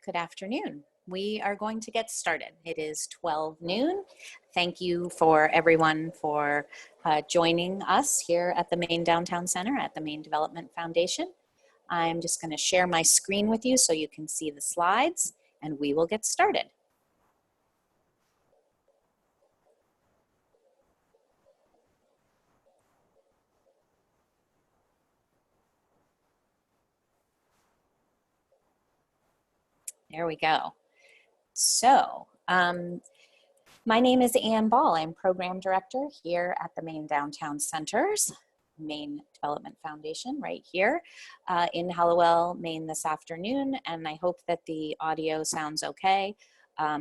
Good afternoon. We are going to get started. It is 12 noon. Thank you for everyone for joining us here at the Maine Downtown Center at the Maine Development Foundation. I'm just going to share my screen with you so you can see the slides, and we will get started. There we go. So, my name is Ann Ball. I'm Program Director here at the Maine Downtown Center's Maine Development Foundation right here in Hallowell, Maine this afternoon, and I hope that the audio sounds okay.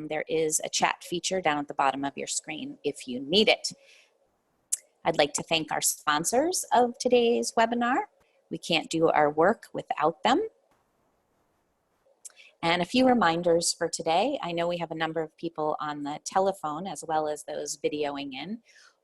There is a chat feature down at the bottom of your screen if you need it. I'd like to thank our sponsors of today's webinar. We can't do our work without them. And a few reminders for today. I know we have a number of people on the telephone as well as those videoing in.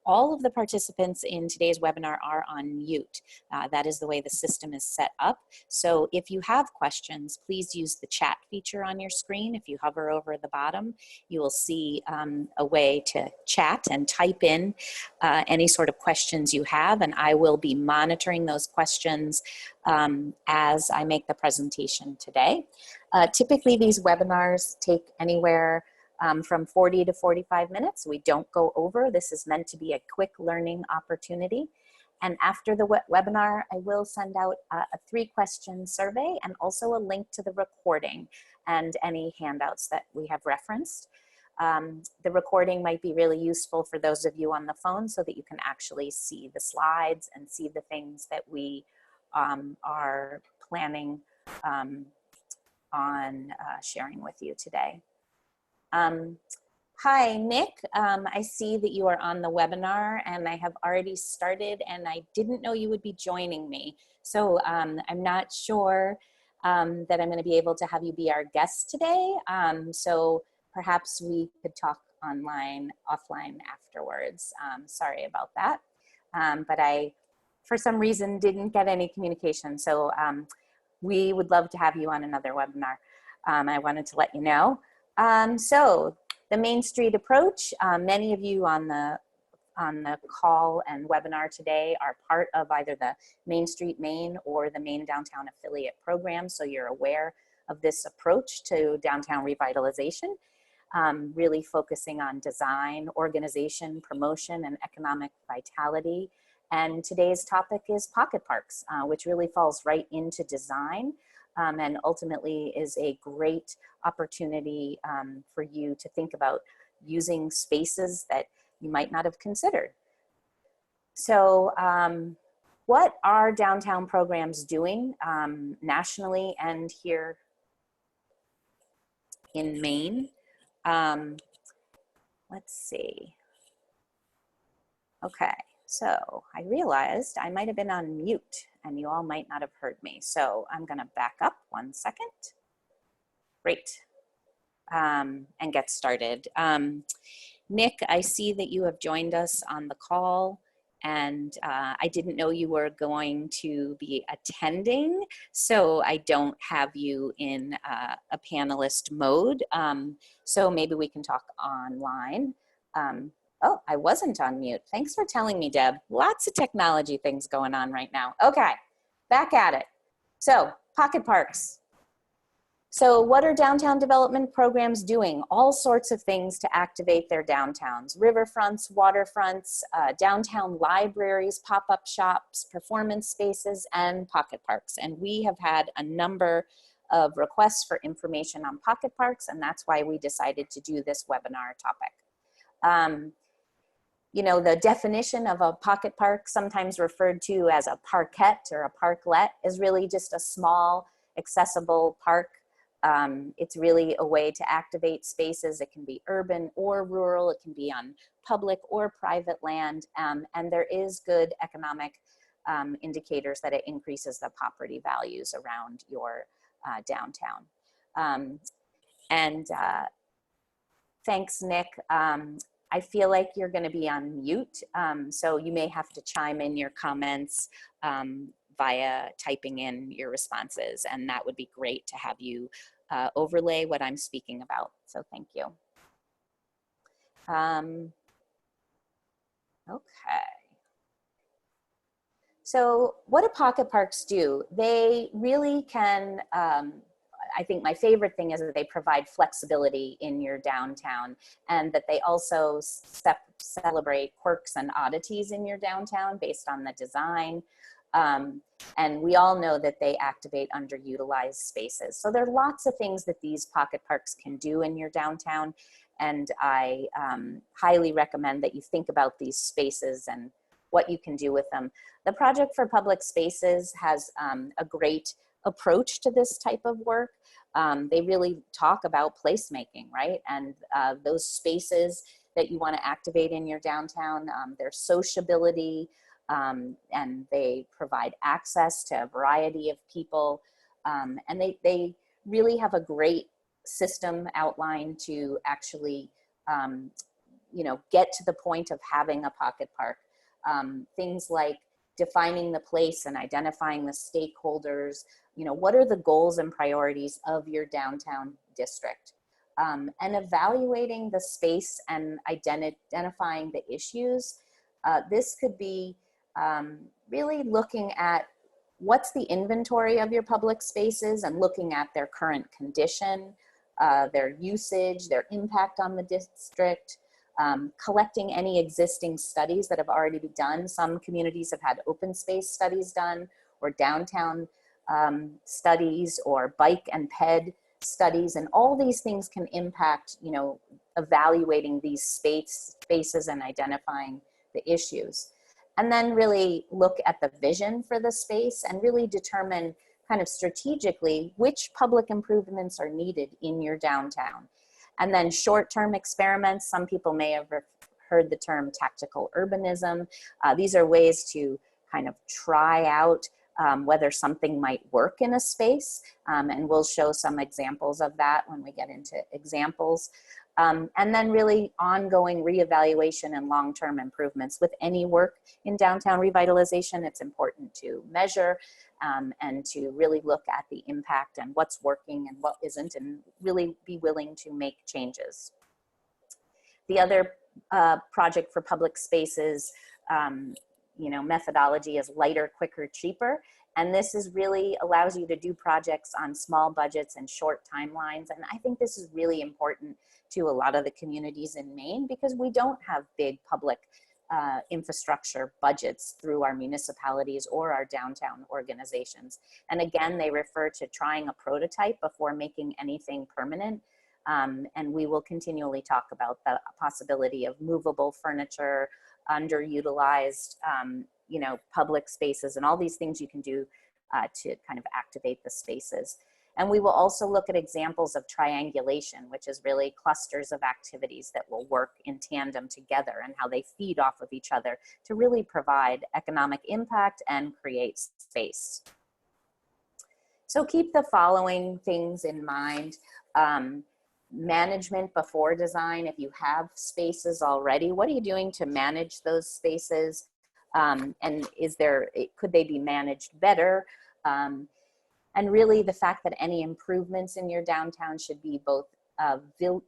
All of the participants in today's webinar are on mute. That is the way the system is set up. So if you have questions, please use the chat feature on your screen. If you hover over the bottom, you will see a way to chat and type in any sort of questions you have, and I will be monitoring those questions as I make the presentation today. Typically, these webinars take anywhere from 40 to 45 minutes. We don't go over. This is meant to be a quick learning opportunity. And after the webinar, I will send out a 3-question survey and also a link to the recording and any handouts that we have referenced. The recording might be really useful for those of you on the phone so that you can actually see the slides and see the things that we are planning on sharing with you today. Hi, Nick. I see that you are on the webinar and I have already started and I didn't know you would be joining me. So I'm not sure that I'm going to be able to have you be our guest today. So perhaps we could talk offline afterwards. Sorry about that. But I, for some reason, didn't get any communication. So we would love to have you on another webinar. I wanted to let you know. So the Main Street approach, many of you on the call and webinar today are part of either the Main Street Maine or the Maine Downtown Affiliate Program, so you're aware of this approach to downtown revitalization, really focusing on design, organization, promotion, and economic vitality. And today's topic is pocket parks, which really falls right into design. And ultimately is a great opportunity for you to think about using spaces that you might not have considered. So what are downtown programs doing nationally and here in Maine? Let's see. Okay, so I realized I might have been on mute and you all might not have heard me. So I'm gonna back up 1 second. Great, and get started. Nick, I see that you have joined us on the call and I didn't know you were going to be attending, so I don't have you in a panelist mode. So maybe we can talk online. Oh, I wasn't on mute. Thanks for telling me, Deb. Lots of technology things going on right now. Okay, back at it. So, pocket parks. So what are downtown development programs doing? All sorts of things to activate their downtowns. Riverfronts, waterfronts, downtown libraries, pop-up shops, performance spaces, and pocket parks. And we have had a number of requests for information on pocket parks, and that's why we decided to do this webinar topic. You know, the definition of a pocket park, sometimes referred to as a parkette or a parklet, is really just a small, accessible park. It's really a way to activate spaces. It can be urban or rural. It can be on public or private land. And there is good economic indicators that it increases the property values around your downtown. Thanks, Nick. I feel like you're going to be on mute, so you may have to chime in your comments via typing in your responses. And that would be great to have you overlay what I'm speaking about. So thank you. Okay. So what do pocket parks do? They really can, I think my favorite thing is that they provide flexibility in your downtown, and that they also celebrate quirks and oddities in your downtown based on the design. And we all know that they activate underutilized spaces. So there are lots of things that these pocket parks can do in your downtown. And I highly recommend that you think about these spaces and what you can do with them. The Project for Public Spaces has a great approach to this type of work. They really talk about placemaking, right? And those spaces that you want to activate in your downtown, their sociability, and they provide access to a variety of people. And they really have a great system outlined to actually, you know, get to the point of having a pocket park. Things like defining the place and identifying the stakeholders, you know, what are the goals and priorities of your downtown district? And evaluating the space and identifying the issues. This could be really looking at what's the inventory of your public spaces and looking at their current condition, their usage, their impact on the district, collecting any existing studies that have already been done. Some communities have had open space studies done, or downtown studies, or bike and ped studies, and all these things can impact, you know, evaluating these spaces and identifying the issues. And then really look at the vision for the space and really determine kind of strategically which public improvements are needed in your downtown. And then short-term experiments, some people may have heard the term tactical urbanism. These are ways to kind of try out whether something might work in a space. And we'll show some examples of that when we get into examples. And then really ongoing reevaluation and long-term improvements. With any work in downtown revitalization, it's important to measure and to really look at the impact and what's working and what isn't, and really be willing to make changes. The other Project for Public Spaces, you know, methodology is lighter, quicker, cheaper. And this is really allows you to do projects on small budgets and short timelines. And I think this is really important to a lot of the communities in Maine, because we don't have big public infrastructure budgets through our municipalities or our downtown organizations. And again, they refer to trying a prototype before making anything permanent. And we will continually talk about the possibility of movable furniture, underutilized, you know, public spaces, and all these things you can do to kind of activate the spaces. And we will also look at examples of triangulation, which is really clusters of activities that will work in tandem together and how they feed off of each other to really provide economic impact and create space. So keep the following things in mind. Management before design. If you have spaces already, what are you doing to manage those spaces? And could they be managed better? And really the fact that any improvements in your downtown should be both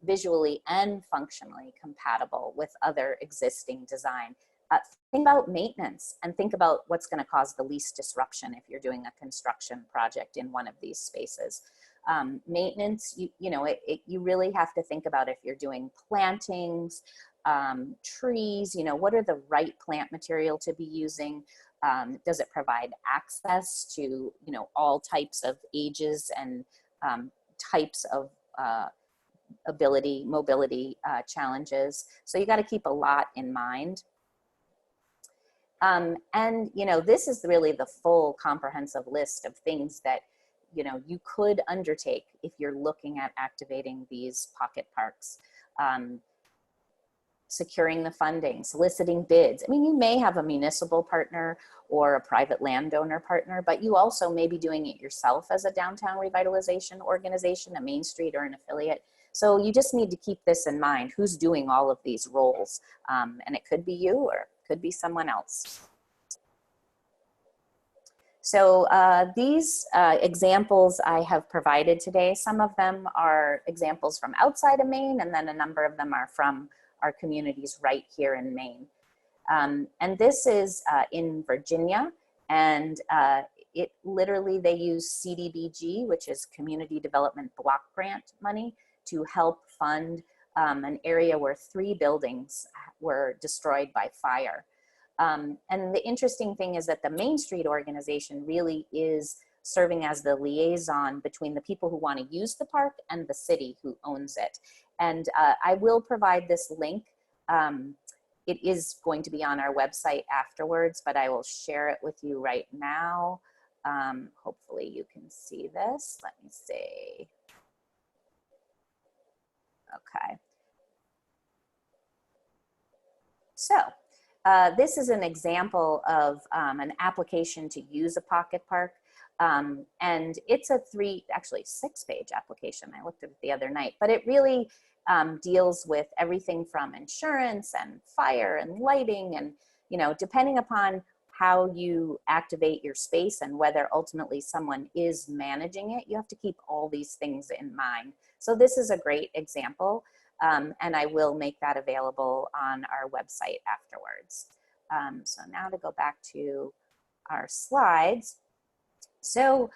visually and functionally compatible with other existing design. Think about maintenance and think about what's going to cause the least disruption if you're doing a construction project in one of these spaces. Maintenance, you really have to think about if you're doing plantings, trees, what are the right plant material to be using? Does it provide access to, all types of ages and types of mobility challenges? So you got to keep a lot in mind. And, this is really the full comprehensive list of things that, you could undertake if you're looking at activating these pocket parks. Securing the funding, soliciting bids. I mean, you may have a municipal partner or a private landowner partner, but you also may be doing it yourself as a downtown revitalization organization, a Main Street or an affiliate. So you just need to keep this in mind, who's doing all of these roles. And it could be you or it could be someone else. So these examples I have provided today, some of them are examples from outside of Maine, and then a number of them are from our communities right here in Maine. And this is in Virginia, and it literally, they use CDBG, which is Community Development Block Grant money, to help fund an area where 3 buildings were destroyed by fire. And the interesting thing is that the Main Street organization really is serving as the liaison between the people who want to use the park and the city who owns it. And I will provide this link. It is going to be on our website afterwards, but I will share it with you right now. Hopefully you can see this. Let me see. Okay. So this is an example of an application to use a pocket park. And it's a 6-page application. I looked at it the other night, but it really deals with everything from insurance and fire and lighting, and, you know, depending upon how you activate your space and whether ultimately someone is managing it, you have to keep all these things in mind. So this is a great example, and I will make that available on our website afterwards. So now to go back to our slides. So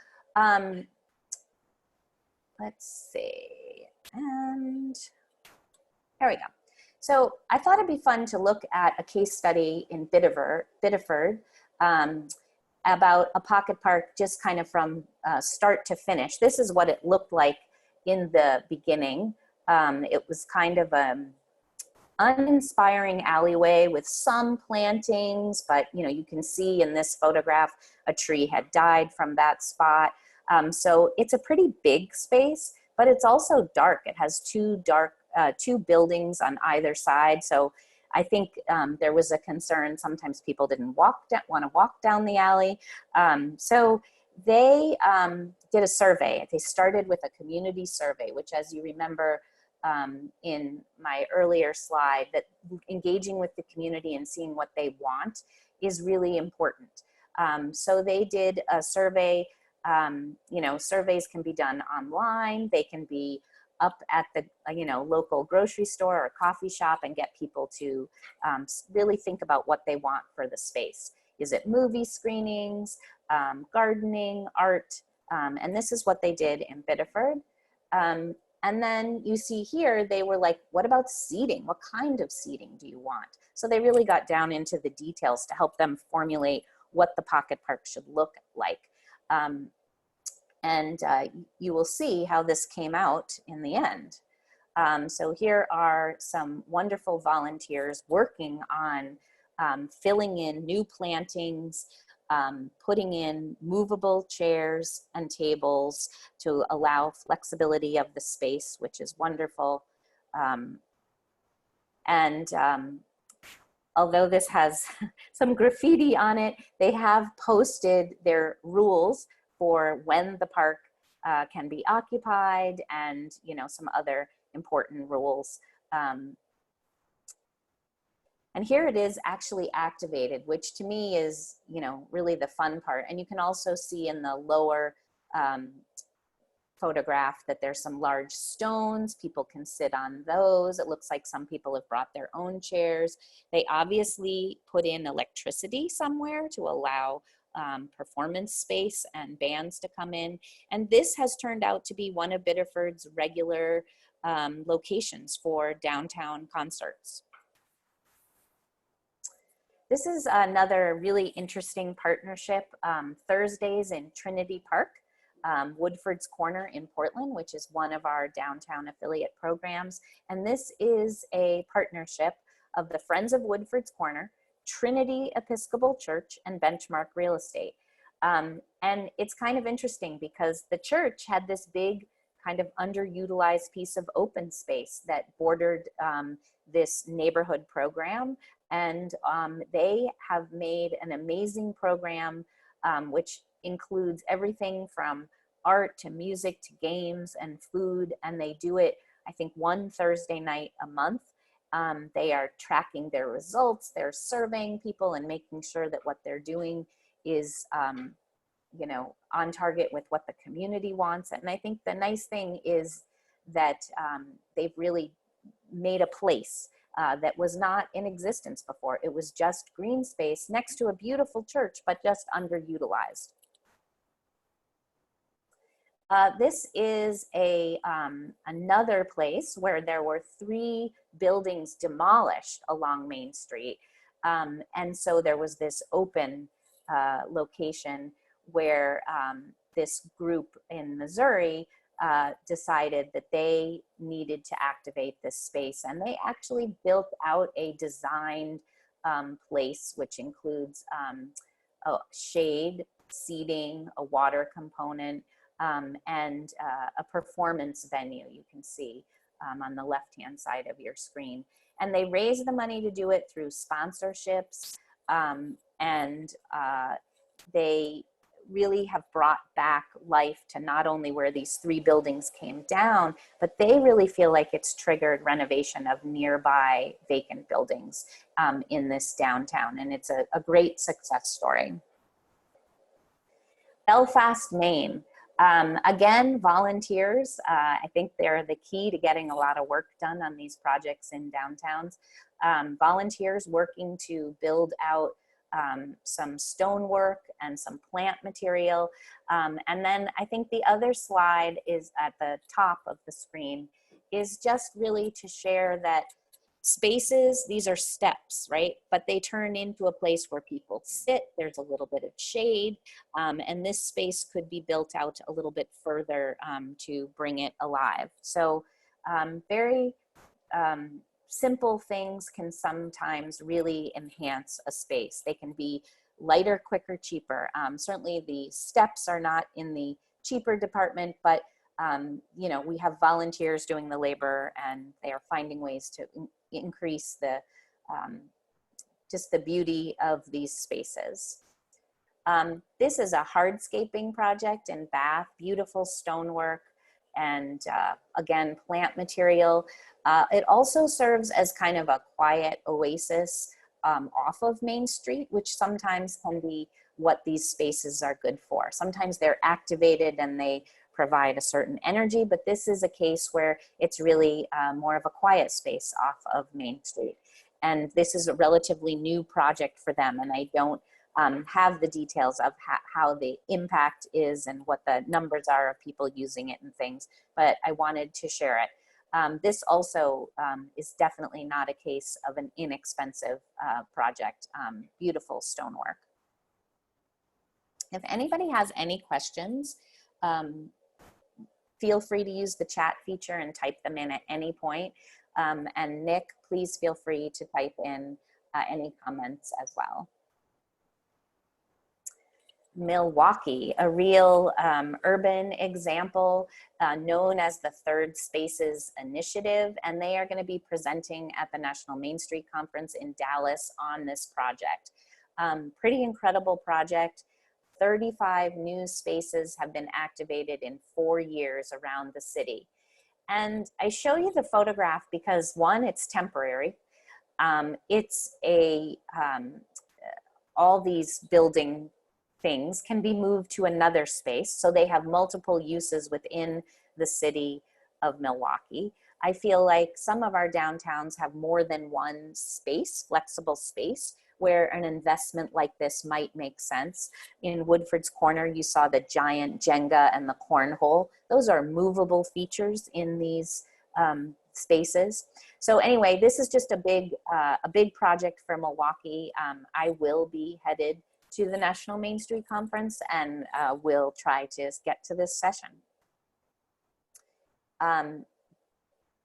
let's see, and there we go. So I thought it'd be fun to look at a case study in Biddeford about a pocket park, just kind of from start to finish. This is what it looked like in the beginning. It was kind of an uninspiring alleyway with some plantings, but you know, you can see in this photograph a tree had died from that spot. So it's a pretty big space, but it's also dark. It has two buildings on either side. So I think there was a concern. Sometimes people didn't want to walk down the alley. So they did a survey. They started with a community survey, which, as you remember in my earlier slide, that engaging with the community and seeing what they want is really important. So they did a survey. You know, surveys can be done online. They can be up at the local grocery store or coffee shop and get people to really think about what they want for the space. Is it movie screenings, gardening, art? And this is what they did in Biddeford. And then you see here, they were like, what about seating? What kind of seating do you want? So they really got down into the details to help them formulate what the pocket park should look like. And you will see how this came out in the end. So here are some wonderful volunteers working on filling in new plantings, putting in movable chairs and tables to allow flexibility of the space, which is wonderful. Although this has some graffiti on it, they have posted their rules for when the park can be occupied, and some other important rules. And here it is actually activated, which to me is really the fun part. And you can also see in the lower photograph that there's some large stones. People can sit on those. It looks like some people have brought their own chairs. They obviously put in electricity somewhere to allow performance space and bands to come in. And this has turned out to be one of Biddeford's regular locations for downtown concerts. This is another really interesting partnership. Thursdays in Trinity Park, Woodford's Corner in Portland, which is one of our downtown affiliate programs. And this is a partnership of the Friends of Woodford's Corner, Trinity Episcopal Church, and Benchmark Real Estate. And it's kind of interesting because the church had this big kind of underutilized piece of open space that bordered this neighborhood program. And they have made an amazing program which includes everything from art to music to games and food. And they do it, I think, one Thursday night a month. They are tracking their results. They're surveying people and making sure that what they're doing is you know, on target with what the community wants. And I think the nice thing is that they've really made a place that was not in existence before. It was just green space next to a beautiful church, but just underutilized. This is another place where there were 3 buildings demolished along Main Street. And so there was this open location where this group in Missouri decided that they needed to activate this space. And they actually built out a designed place, which includes a shade, seating, a water component, and a performance venue you can see on the left-hand side of your screen. And they raised the money to do it through sponsorships, and they really have brought back life to not only where these 3 buildings came down, but they really feel like it's triggered renovation of nearby vacant buildings in this downtown. And it's a great success story. Belfast, Maine. Again, volunteers, I think they're the key to getting a lot of work done on these projects in downtowns. Volunteers working to build out some stonework and some plant material. And then I think the other slide is at the top of the screen is just really to share that spaces, these are steps, right? But they turn into a place where people sit, there's a little bit of shade, and this space could be built out a little bit further to bring it alive. So very simple things can sometimes really enhance a space. They can be lighter, quicker, cheaper. Certainly the steps are not in the cheaper department, but you know, we have volunteers doing the labor and they are finding ways to increase the just the beauty of these spaces. This is a hardscaping project in Bath, beautiful stonework and again, plant material. It also serves as kind of a quiet oasis off of Main Street, which sometimes can be what these spaces are good for. Sometimes they're activated and they provide a certain energy, but this is a case where it's really more of a quiet space off of Main Street. And this is a relatively new project for them, and I don't have the details of how the impact is and what the numbers are of people using it and things, but I wanted to share it. This also is definitely not a case of an inexpensive project, beautiful stonework. If anybody has any questions, feel free to use the chat feature and type them in at any point. And Nick, please feel free to type in any comments as well. Milwaukee, a real urban example known as the Third Spaces Initiative, and they are going to be presenting at the National Main Street Conference in Dallas on this project. Pretty incredible project. 35 new spaces have been activated in 4 years around the city. And I show you the photograph because one, it's temporary. It's all these building things can be moved to another space. So they have multiple uses within the city of Milwaukee. I feel like some of our downtowns have more than one space, flexible space, where an investment like this might make sense. In Woodford's Corner, you saw the giant Jenga and the cornhole. Those are movable features in these spaces. So anyway, this is just a big project for Milwaukee. I will be headed to the National Main Street Conference and will try to get to this session.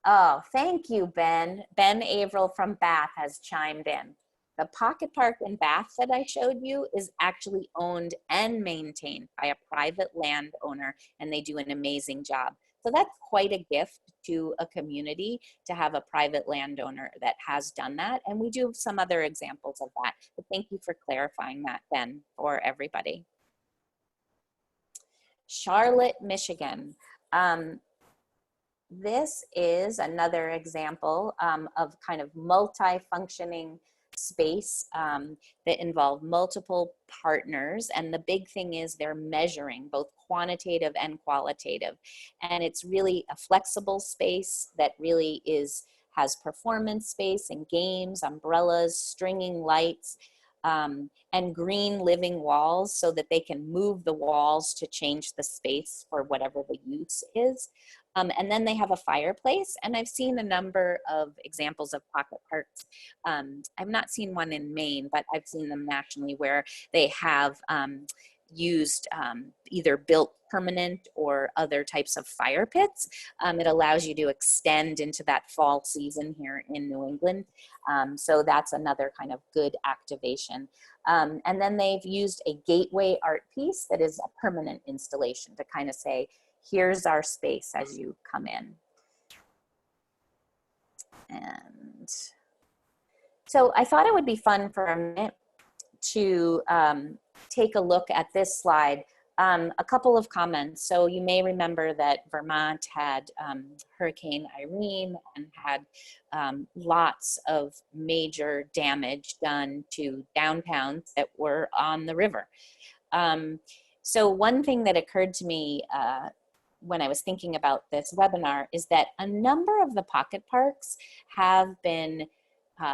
Oh, thank you, Ben. Ben Averill from Bath has chimed in. The Pocket Park in Bath that I showed you is actually owned and maintained by a private landowner, and they do an amazing job. So that's quite a gift to a community to have a private landowner that has done that. And we do have some other examples of that. But thank you for clarifying that, Ben, for everybody. Charlotte, Michigan. This is another example of kind of multi-functioning space that involve multiple partners. And the big thing is they're measuring both quantitative and qualitative. And it's really a flexible space that really has performance space and games, umbrellas, stringing lights, and green living walls so that they can move the walls to change the space for whatever the use is. And then they have a fireplace, and I've seen a number of examples of pocket parks. I've not seen one in Maine, but I've seen them nationally where they have used either built permanent or other types of fire pits. It allows you to extend into that fall season here in New England. So that's another kind of good activation. And then they've used a gateway art piece that is a permanent installation to kind of say, here's our space as you come in. And so I thought it would be fun for a minute to take a look at this slide. A couple of comments. So you may remember that Vermont had Hurricane Irene and had lots of major damage done to downtowns that were on the river. So one thing that occurred to me when I was thinking about this webinar is that a number of the pocket parks have been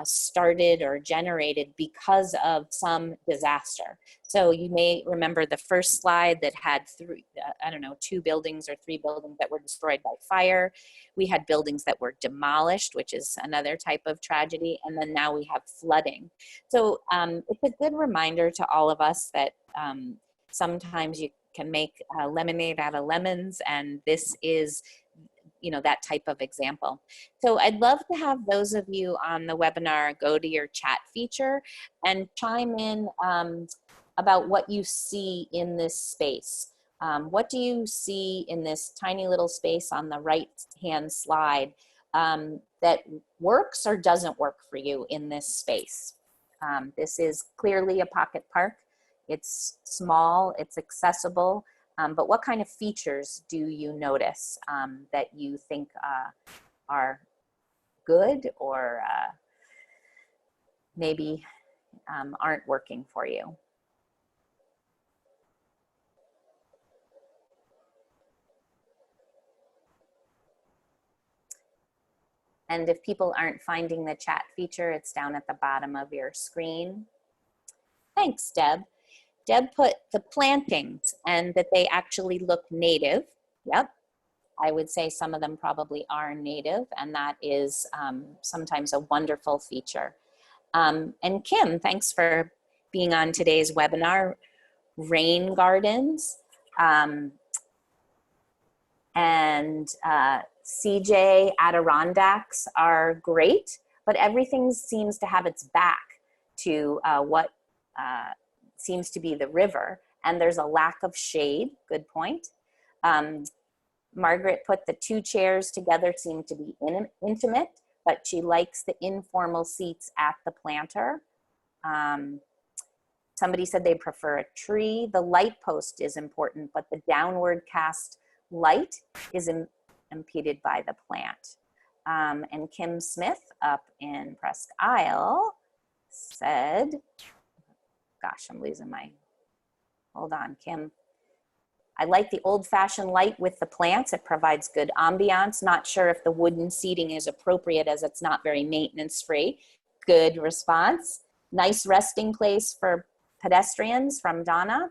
started or generated because of some disaster. So you may remember the first slide that had two buildings or three buildings that were destroyed by fire. We had buildings that were demolished, which is another type of tragedy. And then now we have flooding. So it's a good reminder to all of us that sometimes you can make lemonade out of lemons, and this is that type of example. So I'd love to have those of you on the webinar go to your chat feature and chime in about what you see in this space. What do you see in this tiny little space on the right-hand slide that works or doesn't work for you in this space? This is clearly a pocket park. It's small, it's accessible. But what kind of features do you notice that you think are good or maybe aren't working for you? And if people aren't finding the chat feature, it's down at the bottom of your screen. Thanks, Deb. Deb put the plantings and that they actually look native. Yep, I would say some of them probably are native, and that is sometimes a wonderful feature. And Kim, thanks for being on today's webinar. Rain gardens and CJ Adirondacks are great, but everything seems to have its back to what seems to be the river, and there's a lack of shade. Good point. Margaret put the two chairs together seem to be intimate, but she likes the informal seats at the planter. Somebody said they prefer a tree. The light post is important, but the downward cast light is impeded by the plant. And Kim Smith up in Presque Isle said, gosh, I'm losing my, hold on, Kim. I like the old-fashioned light with the plants. It provides good ambiance. Not sure if the wooden seating is appropriate as it's not very maintenance-free. Good response. Nice resting place for pedestrians from Donna.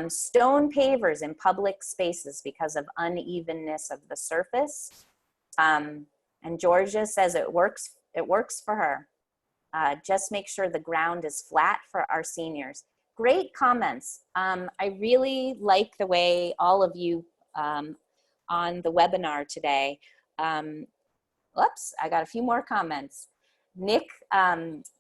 Stone pavers in public spaces because of unevenness of the surface. And Georgia says it works for her. Just make sure the ground is flat for our seniors. Great comments. I really like the way all of you on the webinar today. Oops, I got a few more comments. Nick,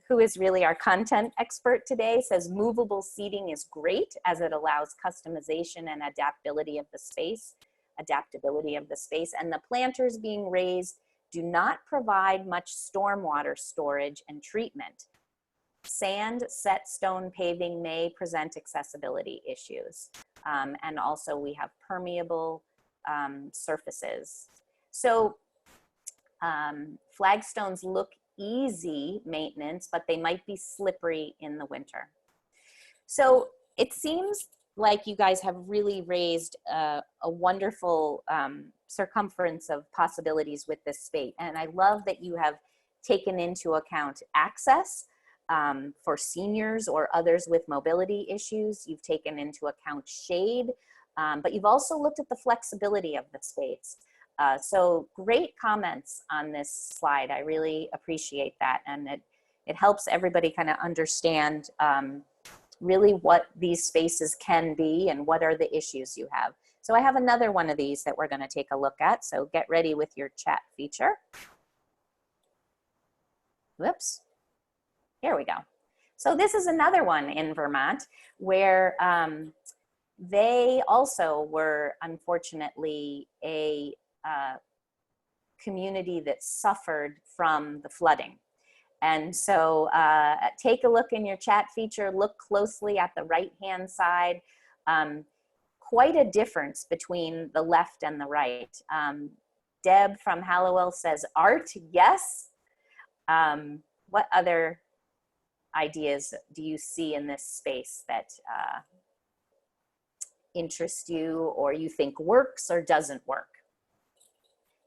who is really our content expert today, says movable seating is great as it allows customization and adaptability of the space, and the planters being raised do not provide much stormwater storage and treatment. Sand set stone paving may present accessibility issues. And also we have permeable surfaces. So flagstones look easy maintenance, but they might be slippery in the winter. So it seems like you guys have really raised a wonderful circumference of possibilities with this space. And I love that you have taken into account access for seniors or others with mobility issues. You've taken into account shade, but you've also looked at the flexibility of the space. So great comments on this slide. I really appreciate that. And it helps everybody kind of understand really what these spaces can be and what are the issues you have. So I have another one of these that we're going to take a look at. So get ready with your chat feature. Whoops. Here we go. So this is another one in Vermont where they also were unfortunately a community that suffered from the flooding. And so take a look in your chat feature, look closely at the right-hand side. Quite a difference between the left and the right. Deb from Hallowell says art, yes. What other ideas do you see in this space that interest you or you think works or doesn't work?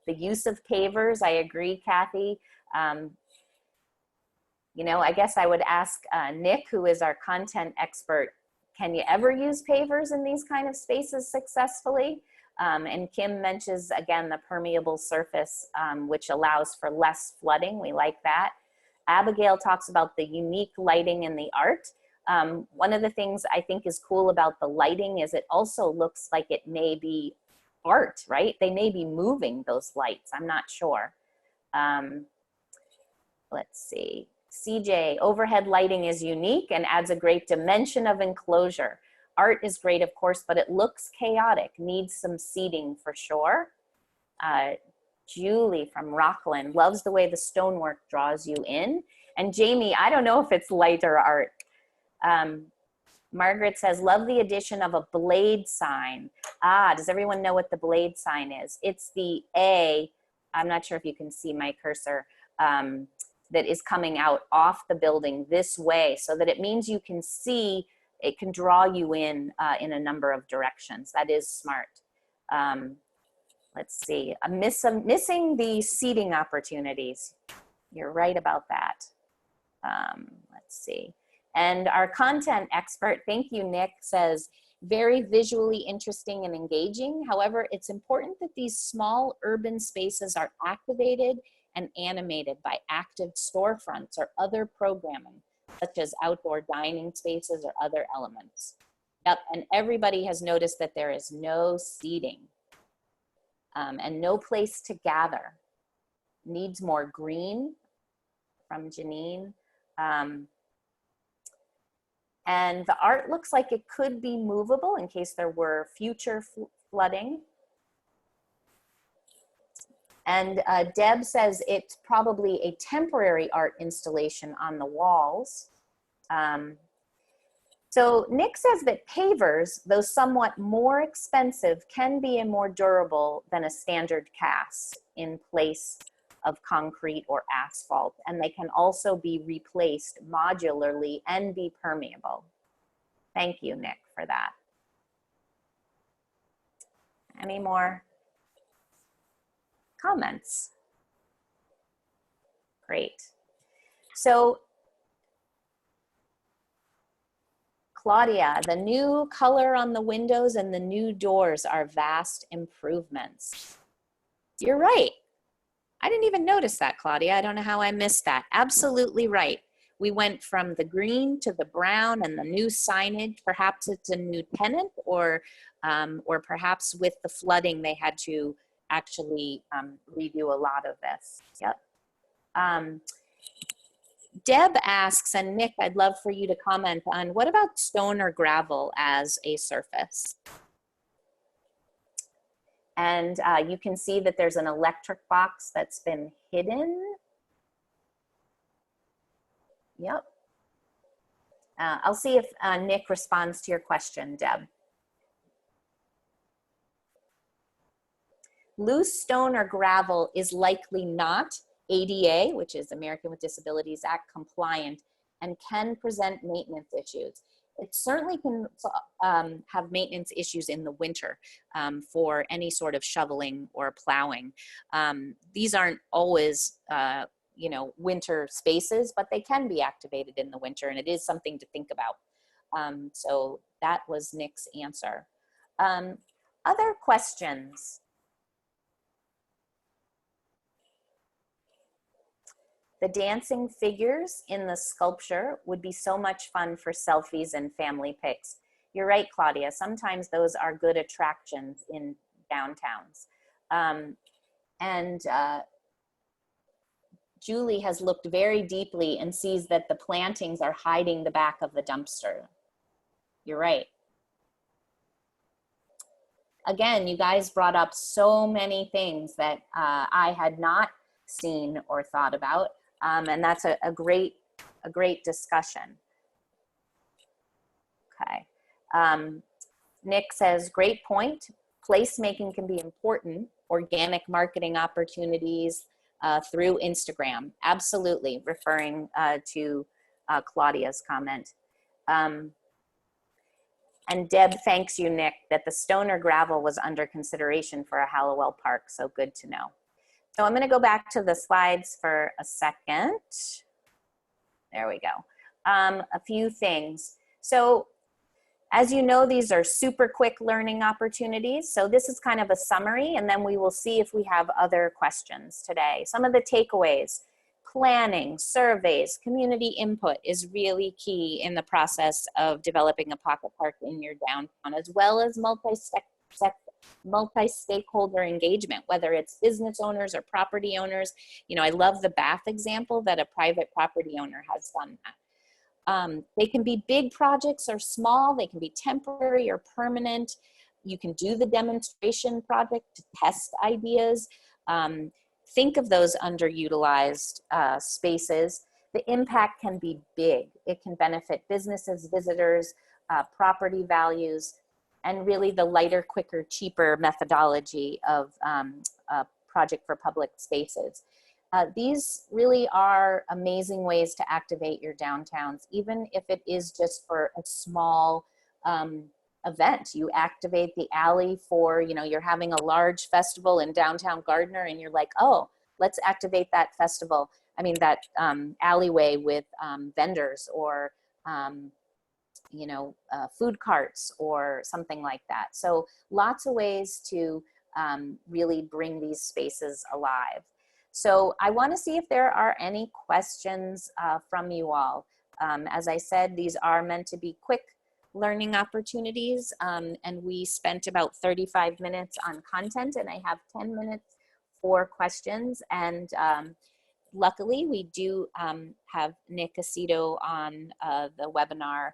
The use of pavers, I agree, Kathy. You know, I guess I would ask Nick, who is our content expert, can you ever use pavers in these kind of spaces successfully? And Kim mentions, again, the permeable surface, which allows for less flooding. We like that. Abigail talks about the unique lighting in the art. One of the things I think is cool about the lighting is it also looks like it may be art, right? They may be moving those lights. I'm not sure. Let's see. CJ, overhead lighting is unique and adds a great dimension of enclosure. Art is great, of course, but it looks chaotic, needs some seating for sure. Julie from Rockland loves the way the stonework draws you in. And Jamie, I don't know if it's light or art. Margaret says, love the addition of a blade sign. Does everyone know what the blade sign is? It's the A, I'm not sure if you can see my cursor, that is coming out off the building this way, so that it means you can see, it can draw you in a number of directions. That is smart. Let's see, I'm missing the seating opportunities. You're right about that. Let's see. And our content expert, thank you, Nick, says, very visually interesting and engaging. However, it's important that these small urban spaces are activated and animated by active storefronts or other programming, such as outdoor dining spaces or other elements. Yep, and everybody has noticed that there is no seating and no place to gather. Needs more green, from Janine. And the art looks like it could be movable in case there were future flooding. And Deb says it's probably a temporary art installation on the walls. So Nick says that pavers, though somewhat more expensive, can be more durable than a standard cast in place of concrete or asphalt. And they can also be replaced modularly and be permeable. Thank you, Nick, for that. Any more comments? Great. So Claudia, the new color on the windows and the new doors are vast improvements. You're right. I didn't even notice that, Claudia. I don't know how I missed that. Absolutely right. We went from the green to the brown and the new signage. Perhaps it's a new tenant, or perhaps with the flooding, they had to actually redo a lot of this. Yep. Deb asks, and Nick, I'd love for you to comment on, what about stone or gravel as a surface? And you can see that there's an electric box that's been hidden. Yep. I'll see if Nick responds to your question, Deb. Loose stone or gravel is likely not ADA, which is American with Disabilities Act compliant, and can present maintenance issues. It certainly can have maintenance issues in the winter for any sort of shoveling or plowing. These aren't always, you know, winter spaces, but they can be activated in the winter, and it is something to think about. So that was Nick's answer. Other questions? The dancing figures in the sculpture would be so much fun for selfies and family pics. You're right, Claudia. Sometimes those are good attractions in downtowns. Julie has looked very deeply and sees that the plantings are hiding the back of the dumpster. You're right. Again, you guys brought up so many things that I had not seen or thought about. And that's a great discussion. Okay. Nick says, great point. Placemaking can be important. Organic marketing opportunities through Instagram. Absolutely, referring to Claudia's comment. And Deb thanks you, Nick, that the Stoner gravel was under consideration for a Hallowell Park. So good to know. So I'm going to go back to the slides for a second. There we go. A few things. So as you know, these are super quick learning opportunities. So this is kind of a summary, and then we will see if we have other questions today. Some of the takeaways: planning, surveys, community input is really key in the process of developing a pocket park in your downtown, as well as multi-stakeholder engagement, whether it's business owners or property owners. You know, I love the Bath example that a private property owner has done that. They can be big projects or small, they can be temporary or permanent. You can do the demonstration project to test ideas. Think of those underutilized spaces. The impact can be big. It can benefit businesses, visitors, property values, and really the lighter, quicker, cheaper methodology of a project for public spaces. These really are amazing ways to activate your downtowns, even if it is just for a small event. You activate the alley for, you know, you're having a large festival in downtown Gardner and you're like, oh, let's activate that festival. I mean, that alleyway with vendors or, you know, food carts or something like that. So lots of ways to really bring these spaces alive. So I want to see if there are any questions from you all. As I said, these are meant to be quick learning opportunities, and we spent about 35 minutes on content, and I have 10 minutes for questions. And luckily, we do have Nick Aceto on the webinar,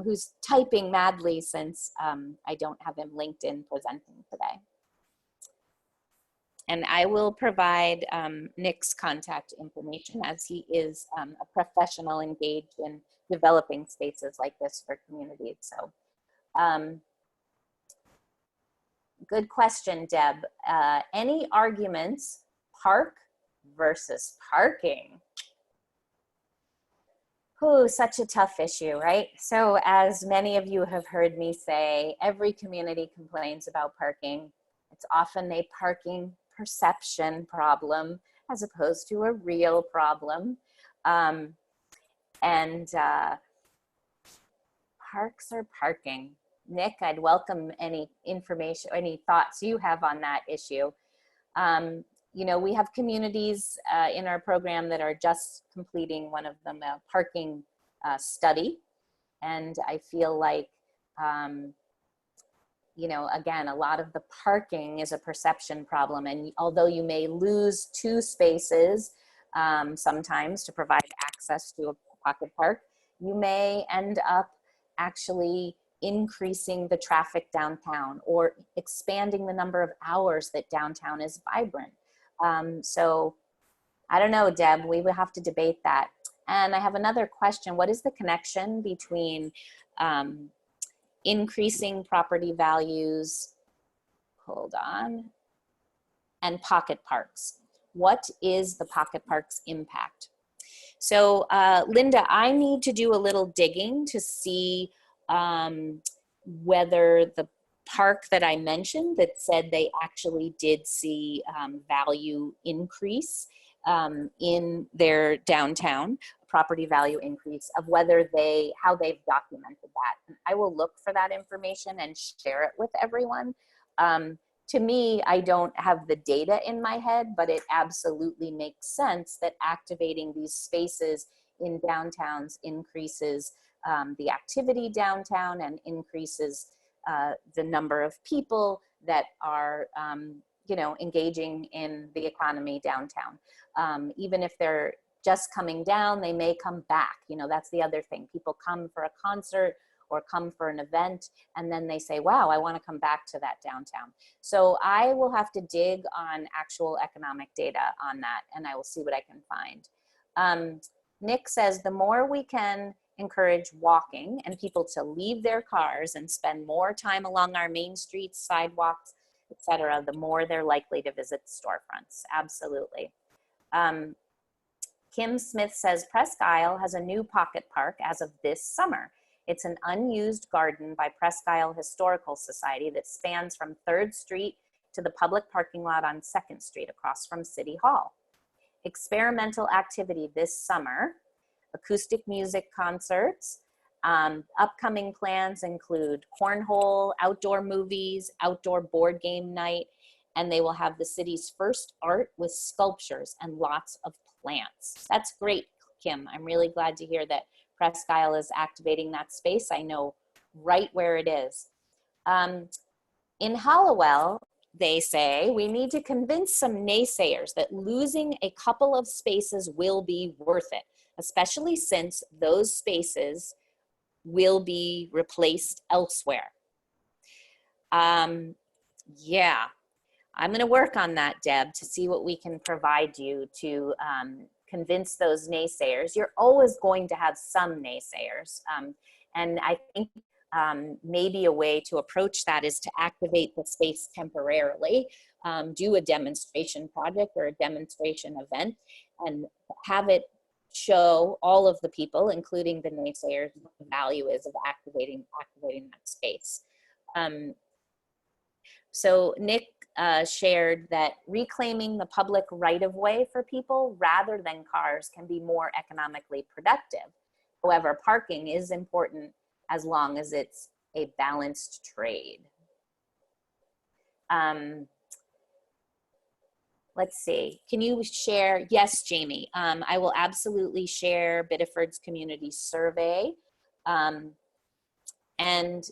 who's typing madly since I don't have him linked in presenting today. And I will provide Nick's contact information, as he is a professional engaged in developing spaces like this for communities. So good question, Deb. Any arguments, park versus parking? Oh, such a tough issue, right? So as many of you have heard me say, every community complains about parking. It's often a parking perception problem as opposed to a real problem. Parks are parking. Nick, I'd welcome any information, any thoughts you have on that issue. You know, we have communities in our program that are just completing one of them, a parking study. And I feel like, you know, again, a lot of the parking is a perception problem. And although you may lose 2 spaces sometimes to provide access to a pocket park, you may end up actually increasing the traffic downtown or expanding the number of hours that downtown is vibrant. So I don't know, Deb, we will have to debate that. And I have another question. What is the connection between increasing property values, hold on, and pocket parks? what is the pocket park's impact? So Linda, I need to do a little digging to see whether the park that I mentioned that said they actually did see value increase in their downtown, property value increase, of whether how they've documented that. And I will look for that information and share it with everyone. To me, I don't have the data in my head, but it absolutely makes sense that activating these spaces in downtowns increases the activity downtown and increases the number of people that are you know, engaging in the economy downtown. Even if they're just coming down, they may come back. You know, that's the other thing. People come for a concert or come for an event, and then they say, wow, I want to come back to that downtown. So I will have to dig on actual economic data on that, and I will see what I can find. Nick says, the more we can encourage walking and people to leave their cars and spend more time along our main streets, sidewalks, etc., the more they're likely to visit storefronts. Absolutely. Kim Smith says, Presque Isle has a new pocket park as of this summer. It's an unused garden by Presque Isle Historical Society that spans from 3rd Street to the public parking lot on 2nd Street across from City Hall. Experimental activity this summer, acoustic music concerts. Upcoming plans include cornhole, outdoor movies, outdoor board game night, and they will have the city's first art with sculptures and lots of plants. That's great, Kim. I'm really glad to hear that Presque Isle is activating that space. I know right where it is. In Hallowell, they say, we need to convince some naysayers that losing a couple of spaces will be worth it, especially since those spaces will be replaced elsewhere. Yeah, I'm going to work on that, Deb, to see what we can provide you to convince those naysayers. You're always going to have some naysayers. And I think maybe a way to approach that is to activate the space temporarily, do a demonstration project or a demonstration event, and have it show all of the people, including the naysayers, what the value is of activating that space. So Nick shared that reclaiming the public right-of-way for people rather than cars can be more economically productive. However, parking is important as long as it's a balanced trade. Let's see, can you share? Yes, Jamie, I will absolutely share Biddeford's community survey. And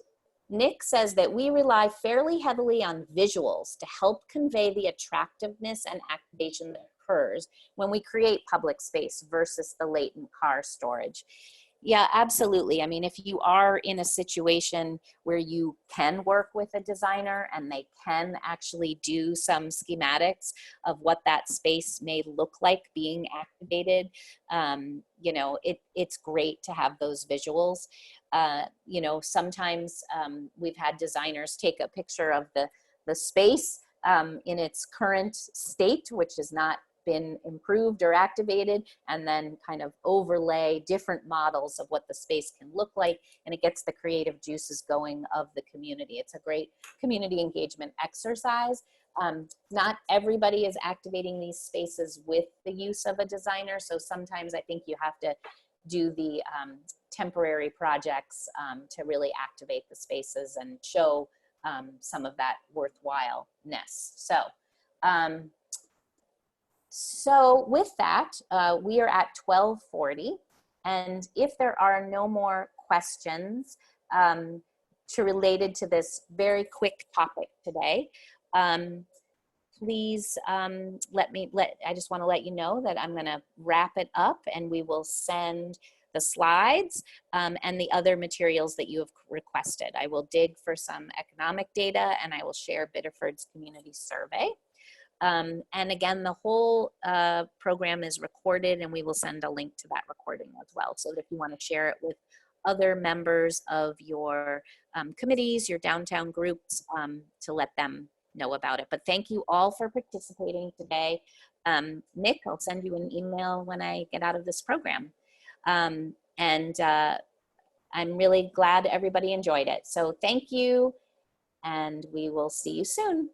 Nick says that we rely fairly heavily on visuals to help convey the attractiveness and activation that occurs when we create public space versus the latent car storage. Yeah, absolutely. I mean, if you are in a situation where you can work with a designer and they can actually do some schematics of what that space may look like being activated, you know, it's great to have those visuals. You know, sometimes we've had designers take a picture of the space in its current state, which has not been improved or activated, and then kind of overlay different models of what the space can look like, and it gets the creative juices going of the community. It's a great community engagement exercise. Not everybody is activating these spaces with the use of a designer, so sometimes I think you have to do the temporary projects to really activate the spaces and show some of that worthwhileness. So with that, we are at 12:40, and if there are no more questions related to this very quick topic today, please I just want to let you know that I'm going to wrap it up, and we will send the slides and the other materials that you have requested. I will dig for some economic data, and I will share Biddeford's community survey. And again, the whole program is recorded, and we will send a link to that recording as well. So that if you want to share it with other members of your committees, your downtown groups, to let them know about it. But thank you all for participating today. Nick, I'll send you an email when I get out of this program. And I'm really glad everybody enjoyed it. So thank you, and we will see you soon.